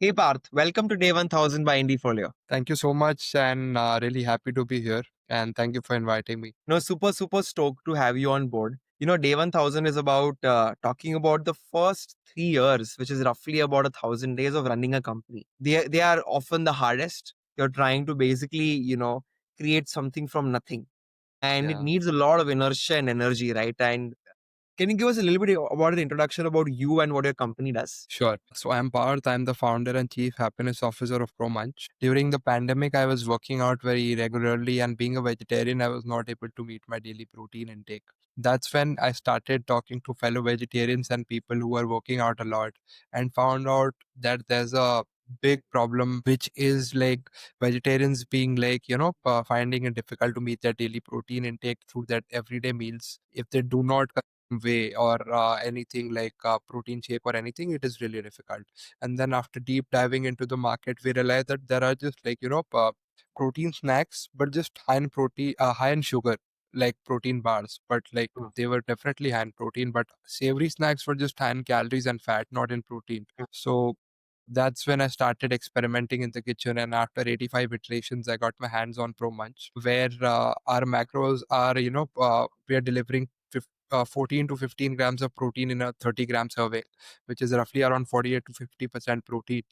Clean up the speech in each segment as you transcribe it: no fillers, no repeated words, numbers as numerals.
Hey Parth, welcome to Day 1000 by Indiefolio. Thank you so much, and really happy to be here. And thank you for inviting me. No, super stoked to have you on board. Day 1000 is about talking about the first 3 years, which is roughly about 1,000 days of running a company. They are often the hardest. You're trying to basically, create something from nothing. And it Yeah. needs a lot of inertia and energy, right? And can you give us a little bit about the introduction about you and what your company does? Sure. So I'm Parth. I'm the founder and chief happiness officer of ProMunch. During the pandemic, I was working out very regularly, and being a vegetarian, I was not able to meet my daily protein intake. That's when I started talking to fellow vegetarians and people who are working out a lot, and found out that there's a big problem, which is like vegetarians being like, finding it difficult to meet their daily protein intake through their everyday meals. If they do not way or anything like protein shake or anything, it is really difficult. And then after deep diving into the market, we realized that there are just like protein snacks, but just high in protein, high in sugar, like protein bars, but like they were definitely high in protein, but savory snacks were just high in calories and fat, not in protein. So that's when I started experimenting in the kitchen. And after 85 iterations, I got my hands on ProMunch, where our macros are, we are delivering 14 to 15 grams of protein in a 30-gram serving, which is roughly around 48 to 50% protein.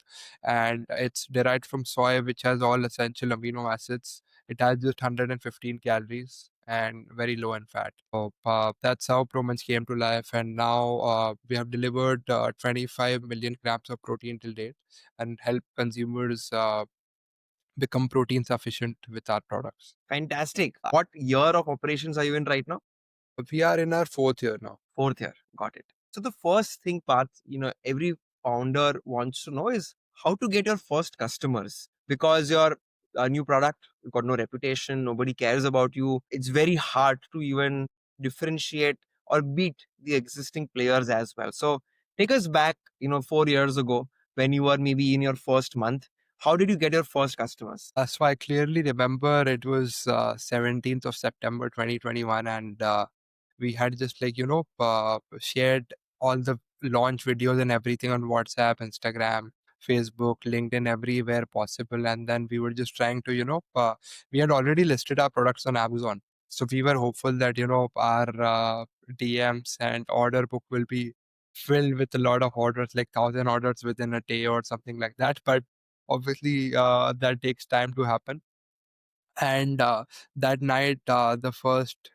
And it's derived from soy, which has all essential amino acids. It has just 115 calories and very low in fat. So that's how ProMunch came to life. And now we have delivered 25 million grams of protein till date and help consumers become protein sufficient with our products. Fantastic. What year of operations are you in right now? We are in our fourth year now. Fourth year. Got it. So the first thing, Parth, every founder wants to know is how to get your first customers because you're a new product, you've got no reputation, nobody cares about you. It's very hard to even differentiate or beat the existing players as well. So take us back, 4 years ago when you were maybe in your first month. How did you get your first customers? So I clearly remember it was 17th of September 2021, and we had just like, shared all the launch videos and everything on WhatsApp, Instagram, Facebook, LinkedIn, everywhere possible. And then we were just trying to, we had already listed our products on Amazon. So we were hopeful that, our DMs and order book will be filled with a lot of orders, like 1,000 orders within a day or something like that. But obviously, that takes time to happen. And that night, the first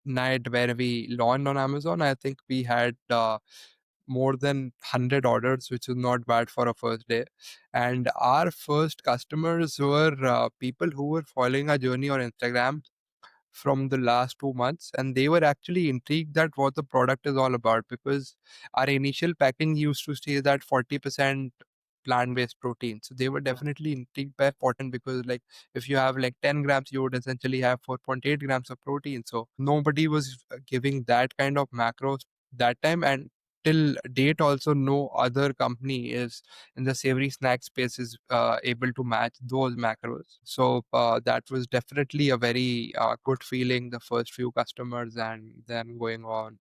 night where we launched on Amazon, I think we had more than 100 orders, which is not bad for a first day. And our first customers were people who were following our journey on Instagram from the last 2 months, and they were actually intrigued that what the product is all about, because our initial packing used to say that 40% plant-based protein. So they were definitely intrigued by 40, because like if you have like 10 grams, you would essentially have 4.8 grams of protein. So nobody was giving that kind of macros that time. And till date also, no other company is in the savory snack space is able to match those macros. So that was definitely a very good feeling, the first few customers, and then going on.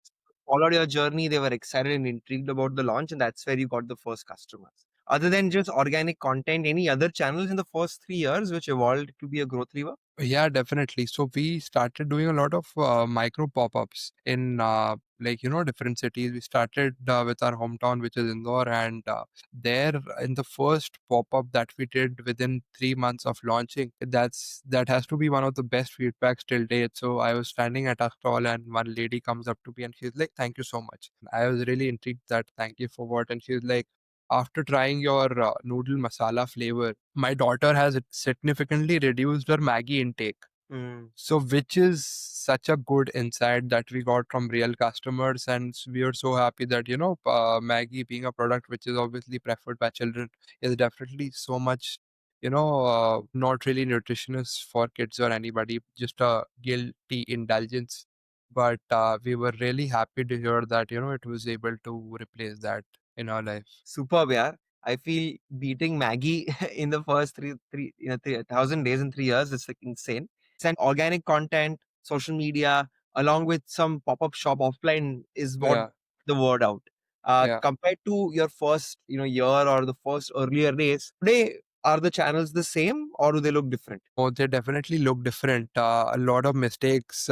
Followed your journey, they were excited and intrigued about the launch, and that's where you got the first customers. Other than just organic content, any other channels in the first 3 years which evolved to be a growth lever? Yeah, definitely. So we started doing a lot of micro pop-ups in different cities. We started with our hometown, which is Indore, and there in the first pop-up that we did within 3 months of launching, that has to be one of the best feedbacks till date. So I was standing at a stall, and one lady comes up to me and she's like, "Thank you so much." I was really intrigued that thank you for what, and she's like, "After trying your noodle masala flavor, my daughter has significantly reduced her Maggie intake." Mm. So, which is such a good insight that we got from real customers, and we are so happy that Maggie being a product which is obviously preferred by children is definitely so much, not really nutritious for kids or anybody, just a guilty indulgence. But we were really happy to hear that it was able to replace that in our life. Superb, yeah. I feel beating Maggie in the first 1,000 days in 3 years is like insane. And organic content, social media, along with some pop-up shop offline is what Yeah. the word out. Yeah. compared to your first, year or the first earlier days. Today, are the channels the same or do they look different? Oh, they definitely look different. A lot of mistakes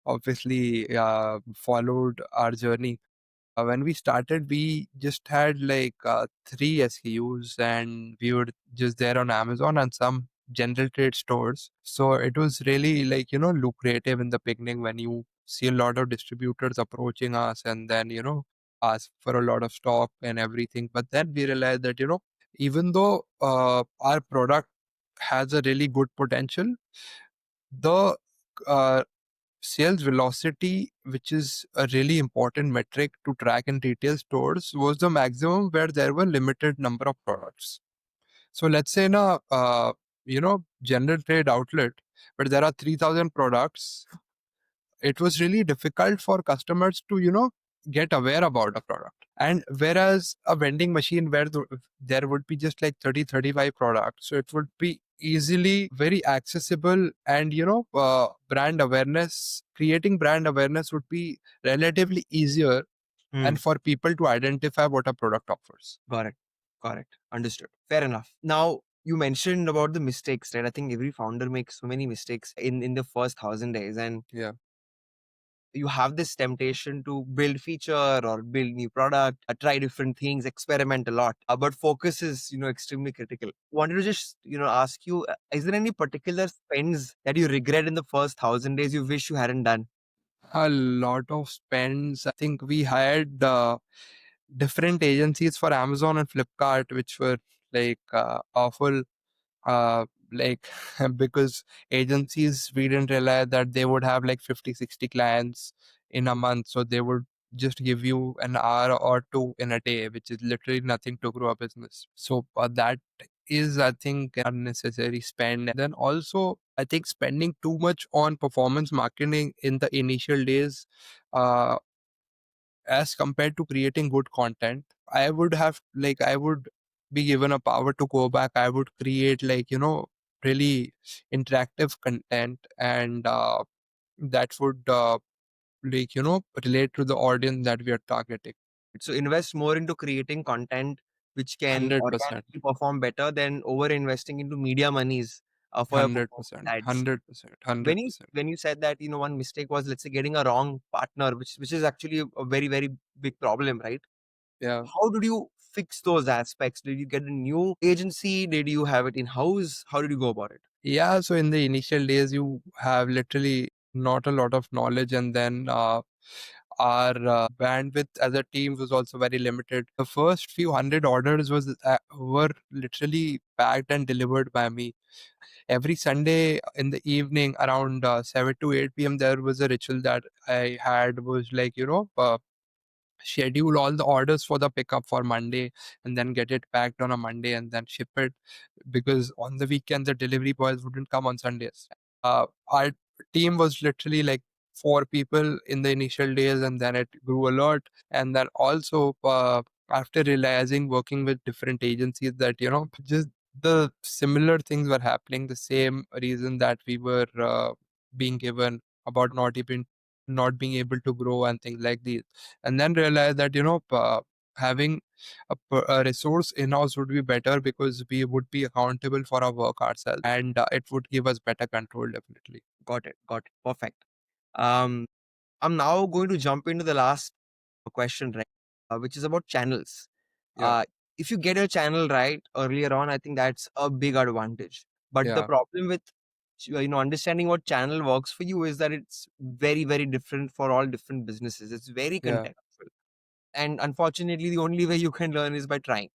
obviously followed our journey. When we started, we just had like three SKUs, and we were just there on Amazon and some general trade stores. So it was really like, lucrative in the beginning when you see a lot of distributors approaching us and then, ask for a lot of stock and everything. But then we realized that, even though our product has a really good potential, the uh, sales velocity, which is a really important metric to track in retail stores, was the maximum where there were limited number of products. So let's say in a general trade outlet where there are 3,000 products, it was really difficult for customers to get aware about a product. And whereas a vending machine where there would be just like 30-35 products, so it would be easily very accessible, and brand awareness, creating brand awareness would be relatively easier, Hmm. and for people to identify what a product offers. Got it. Got it. Understood. Fair enough. Now, you mentioned about the mistakes, right? I think every founder makes so many mistakes in the first 1,000 days, and Yeah. you have this temptation to build feature or build new product, try different things, experiment a lot. But focus is, extremely critical. Wanted to just, ask you, is there any particular spends that you regret in the first 1,000 days you wish you hadn't done? A lot of spends. I think we hired different agencies for Amazon and Flipkart, which were like awful. Like because agencies, we didn't realize that they would have like 50-60 clients in a month, so they would just give you an hour or two in a day, which is literally nothing to grow a business. So that is, I think, unnecessary spend. And then also, I think spending too much on performance marketing in the initial days, uh, as compared to creating good content, I would be given a power to go back. I would create like, really interactive content, and that would like, relate to the audience that we are targeting. So invest more into creating content which can 100%. organically perform better than over investing into media monies for your performance 100%. ads. 100%. When you 100%. when you said that, one mistake was, let's say, getting a wrong partner, which is actually a very, very big problem, right? Yeah. How did you fix those aspects? Did you get a new agency? Did you have it in house? How did you go about it? Yeah, so in the initial days, you have literally not a lot of knowledge, and then our bandwidth as a team was also very limited. The first few hundred orders were literally packed and delivered by me. Every Sunday in the evening around 7 to 8 p.m., there was a ritual that I had, was like, schedule all the orders for the pickup for Monday, and then get it packed on a Monday and then ship it, because on the weekend the delivery boys wouldn't come on Sundays. Our team was literally like four people in the initial days, and then it grew a lot. And then also, after realizing, working with different agencies, that just the similar things were happening, the same reason that we were being given about not being able to grow and things like these, and then realize that having a resource in-house would be better, because we would be accountable for our work ourselves, and it would give us better control, definitely. Got it. Got it. Perfect. Um, I'm now going to jump into the last question, right? Which is about channels. Yeah. If you get your channel right earlier on, I think that's a big advantage. But the Yeah. problem with understanding what channel works for you is that it's very, very different for all different businesses. It's very Yeah. contextual, and unfortunately, the only way you can learn is by trying.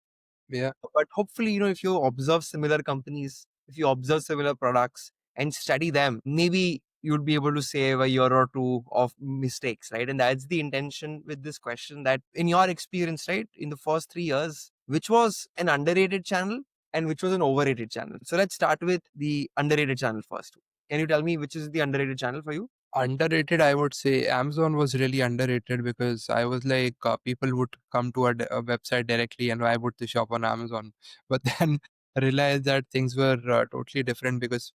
Yeah. But hopefully, if you observe similar companies, if you observe similar products and study them, maybe you'd be able to save a year or two of mistakes, right? And that's the intention with this question, that in your experience, right, in the first 3 years, which was an underrated channel and which was an overrated channel? So let's start with the underrated channel first. Can you tell me which is the underrated channel for you? Underrated, I would say Amazon was really underrated, because I was like, people would come to a website directly, and why would they shop on Amazon? But then realized that things were totally different, because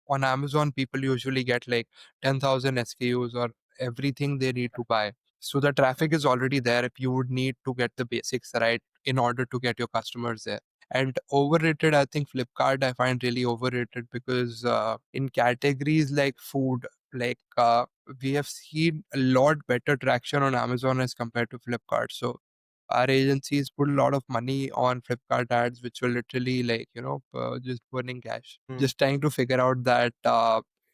on Amazon, people usually get like 10,000 SKUs or everything they need to buy. So the traffic is already there. You would need to get the basics right in order to get your customers there. And overrated, I think Flipkart I find really overrated because in categories like food, like we have seen a lot better traction on Amazon as compared to Flipkart. So our agencies put a lot of money on Flipkart ads, which were literally like, just burning cash. Just trying to figure out that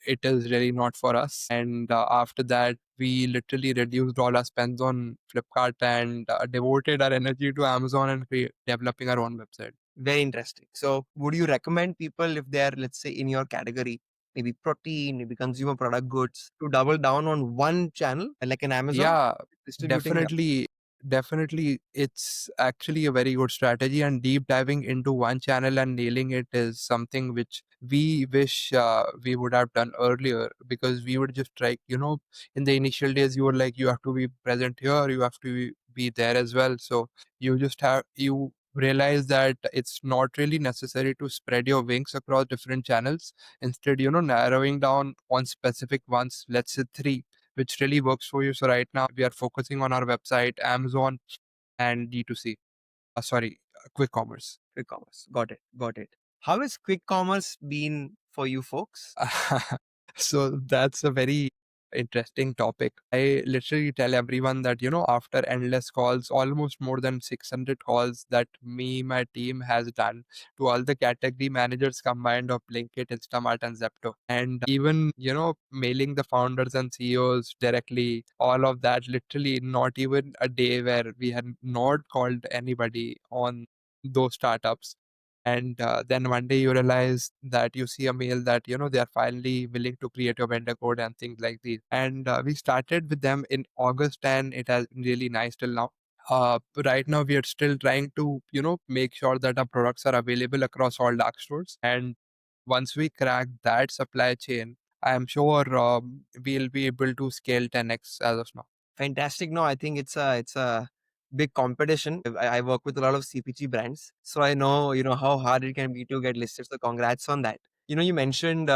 it is really not for us. And after that, we literally reduced all our spends on Flipkart and devoted our energy to Amazon and developing our own website. Very interesting. So, would you recommend people if they are, let's say, in your category, maybe protein, maybe consumer product goods, to double down on one channel, like an Amazon, Yeah, distributing them? definitely. Definitely, it's actually a very good strategy, and deep diving into one channel and nailing it is something which we wish we would have done earlier, because we would just like, in the initial days, you were like, you have to be present here, you have to be there as well. So you realize that it's not really necessary to spread your wings across different channels. Instead, narrowing down on specific ones, let's say three, which really works for you. So right now we are focusing on our website, Amazon, and D2C. Sorry, quick commerce. Quick commerce. Got it. Got it. How has quick commerce been for you folks? So that's a very interesting topic. I literally tell everyone that, after endless calls, almost more than 600 calls that my team has done to all the category managers combined of Blinkit, Instamart, and Zepto. And even, mailing the founders and CEOs directly, all of that, literally not even a day where we had not called anybody on those startups. And then one day you realize that you see a mail that they are finally willing to create your vendor code and things like these. And we started with them in August, and it has been really nice till now. Right now we are still trying to make sure that our products are available across all dark stores, and once we crack that supply chain, I am sure we'll be able to scale 10x as of now. Fantastic. No, I think it's a big competition. I work with a lot of CPG brands, so I know how hard it can be to get listed. So congrats on that. You mentioned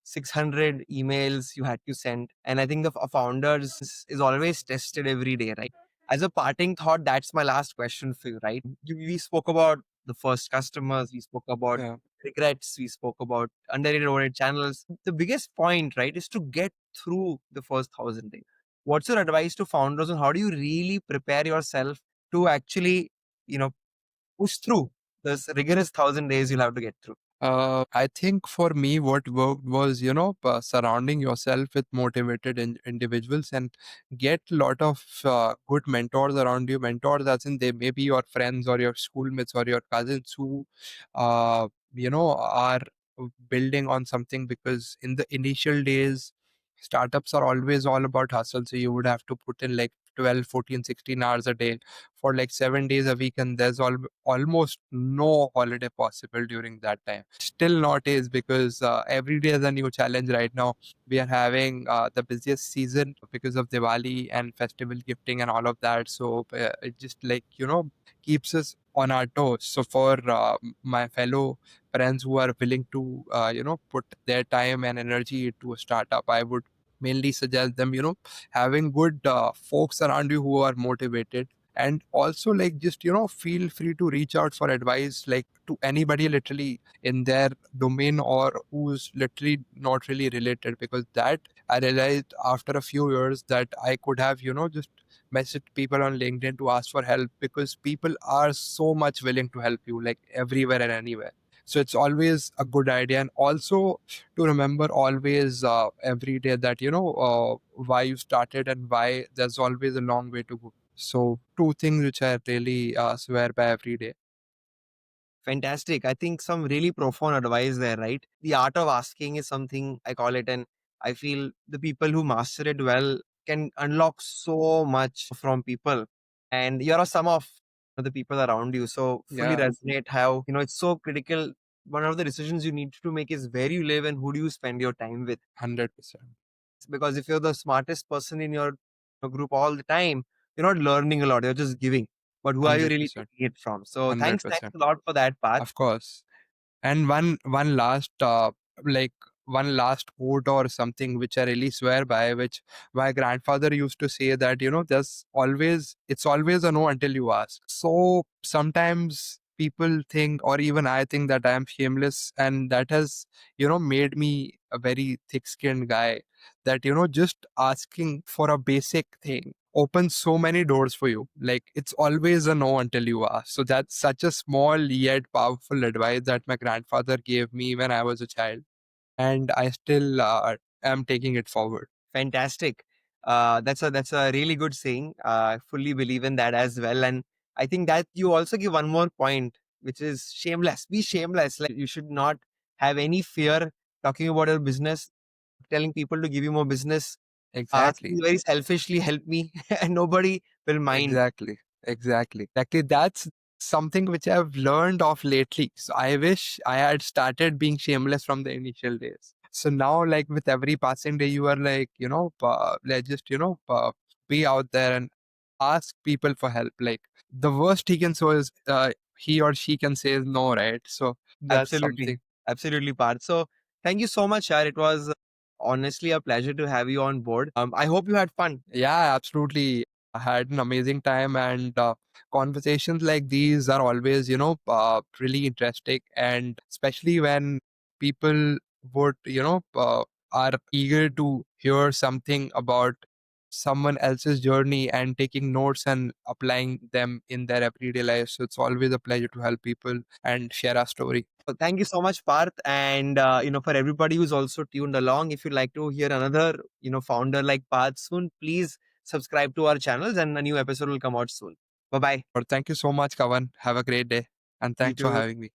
600 emails you had to send, and I think the founders is always tested every day, right? As a parting thought, that's my last question for you, right? We spoke about the first customers, we spoke about Yeah. regrets, we spoke about underrated overrated channels. The biggest point, right, is to get through the first 1,000 days. What's your advice to founders on how do you really prepare yourself to actually, you know, push through this rigorous 1,000 days you'll have to get through? I think for me, what worked was, surrounding yourself with motivated individuals and get a lot of good mentors around you. Mentors, as in they may be your friends or your schoolmates or your cousins who, are building on something, because in the initial days, startups are always all about hustle. So you would have to put in like 12, 14, 16 hours a day for like 7 days a week, and there's almost no holiday possible during that time. Still not is, because every day is a new challenge. Right now we are having the busiest season because of Diwali and festival gifting and all of that. So it just like keeps us on our toes. So for my fellow friends who are willing to put their time and energy into a startup, I would mainly suggest them having good folks around you who are motivated. And also, like, just feel free to reach out for advice, like, to anybody literally in their domain or who's literally not really related, because that I realized after a few years that I could have just messaged people on LinkedIn to ask for help, because people are so much willing to help you, like, everywhere and anywhere. So it's always a good idea. And also to remember always every day that why you started and why there's always a long way to go. So two things which I really swear by every day. Fantastic. I think some really profound advice there, right? The art of asking is something I call it, and I feel the people who master it well can unlock so much from people. And you're a sum of the people around you. So fully Yeah, resonate how, it's so critical. One of the decisions you need to make is where you live and who do you spend your time with. 100%. Because if you're the smartest person in your group all the time, you're not learning a lot, you're just giving. But who are you really 100%. taking it from? So thanks 100%. a lot for that, Path. Of course. And one last like one last quote or something which I really swear by, which my grandfather used to say that, it's always a no until you ask. So sometimes people think, or even I think, that I am shameless, and that has, made me a very thick skinned guy. That, just asking for a basic thing opens so many doors for you. Like, it's always a no until you ask. So that's such a small yet powerful advice that my grandfather gave me when I was a child, and I still am taking it forward. Fantastic. That's a really good saying. I fully believe in that as well. And I think that you also give one more point, which is shameless. Be shameless. Like, you should not have any fear talking about your business, telling people to give you more business, asking Exactly. very selfishly, help me, and nobody will mind. Exactly. That's something which I've learned of lately. So I wish I had started being shameless from the initial days. So now, like, with every passing day, you are like, let's just, be out there and ask people for help. Like, the worst he can say is, he or she can say is no, right? So that's Absolutely. something. Absolutely, Parth. So thank you so much, Shar. It was honestly a pleasure to have you on board. I hope you had fun. Yeah, absolutely. I had an amazing time, and conversations like these are always, really interesting, and especially when people would, are eager to hear something about someone else's journey and taking notes and applying them in their everyday life. So it's always a pleasure to help people and share our story. So thank you so much, Parth. And, for everybody who's also tuned along, if you'd like to hear another, founder like Parth soon, please subscribe to our channels and a new episode will come out soon. Bye bye. But thank you so much, Kavan. Have a great day, and You thanks for too. having me.